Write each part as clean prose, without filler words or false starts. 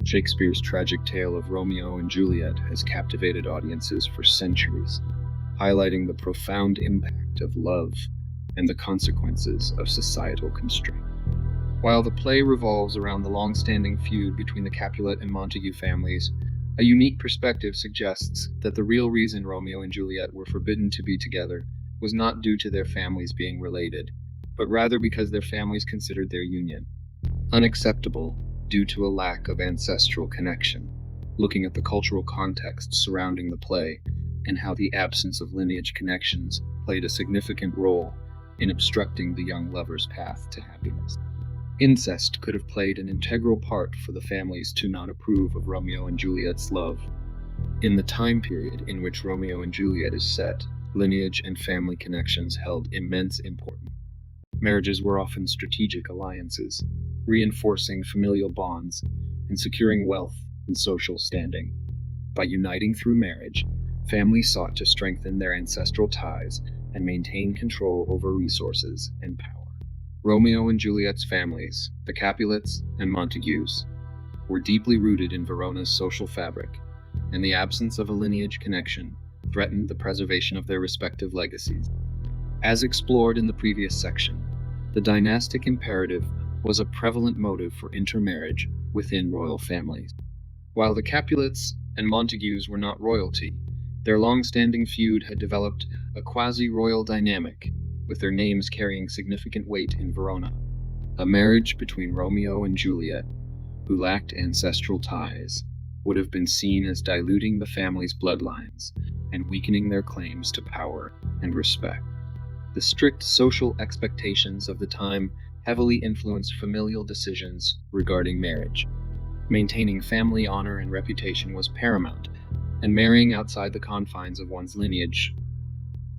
Shakespeare's tragic tale of Romeo and Juliet has captivated audiences for centuries, highlighting the profound impact of love and the consequences of societal constraint. While the play revolves around the long-standing feud between the Capulet and Montague families, a unique perspective suggests that the real reason Romeo and Juliet were forbidden to be together was not due to their families being related, but rather because their families considered their union unacceptable due to a lack of ancestral connection. Looking at the cultural context surrounding the play and how the absence of lineage connections played a significant role in obstructing the young lovers' path to happiness. Incest could have played an integral part for the families to not approve of Romeo and Juliet's love. In the time period in which Romeo and Juliet is set, lineage and family connections held immense importance. Marriages were often strategic alliances, reinforcing familial bonds and securing wealth and social standing. By uniting through marriage, families sought to strengthen their ancestral ties and maintain control over resources and power. Romeo and Juliet's families, the Capulets and Montagues, were deeply rooted in Verona's social fabric, and the absence of a lineage connection threatened the preservation of their respective legacies. As explored in the previous section, the dynastic imperative was a prevalent motive for intermarriage within royal families. While the Capulets and Montagues were not royalty, their long-standing feud had developed a quasi-royal dynamic, with their names carrying significant weight in Verona. A marriage between Romeo and Juliet, who lacked ancestral ties, would have been seen as diluting the family's bloodlines and weakening their claims to power and respect. The strict social expectations of the time heavily influenced familial decisions regarding marriage. Maintaining family honor and reputation was paramount, and marrying outside the confines of one's lineage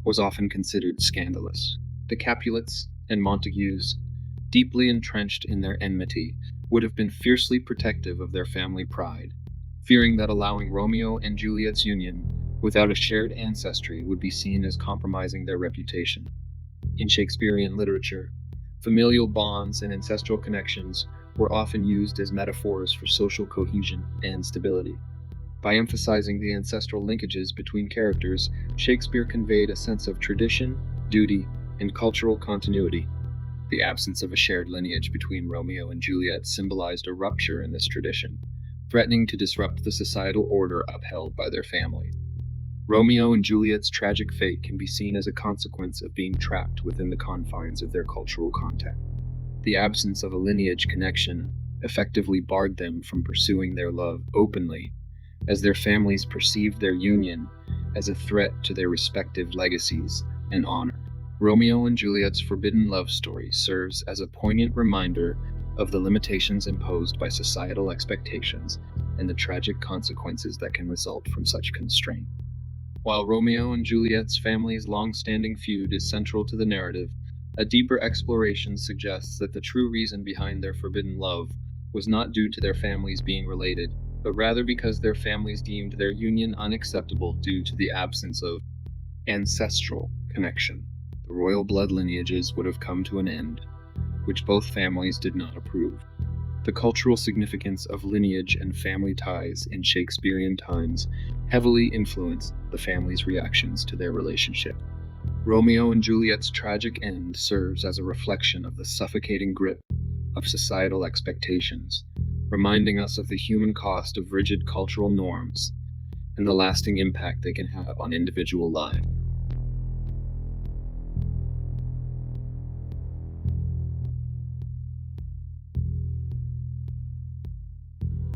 was often considered scandalous. The Capulets and Montagues, deeply entrenched in their enmity, would have been fiercely protective of their family pride, fearing that allowing Romeo and Juliet's union without a shared ancestry would be seen as compromising their reputation. In Shakespearean literature, familial bonds and ancestral connections were often used as metaphors for social cohesion and stability. By emphasizing the ancestral linkages between characters, Shakespeare conveyed a sense of tradition, duty, and cultural continuity. The absence of a shared lineage between Romeo and Juliet symbolized a rupture in this tradition, threatening to disrupt the societal order upheld by their families. Romeo and Juliet's tragic fate can be seen as a consequence of being trapped within the confines of their cultural context. The absence of a lineage connection effectively barred them from pursuing their love openly, as their families perceived their union as a threat to their respective legacies and honor. Romeo and Juliet's forbidden love story serves as a poignant reminder of the limitations imposed by societal expectations and the tragic consequences that can result from such constraint. While Romeo and Juliet's family's long-standing feud is central to the narrative, a deeper exploration suggests that the true reason behind their forbidden love was not due to their families being related, but rather because their families deemed their union unacceptable due to the absence of ancestral connection. The royal blood lineages would have come to an end, which both families did not approve. The cultural significance of lineage and family ties in Shakespearean times heavily influenced the family's reactions to their relationship. Romeo and Juliet's tragic end serves as a reflection of the suffocating grip of societal expectations, reminding us of the human cost of rigid cultural norms and the lasting impact they can have on individual lives.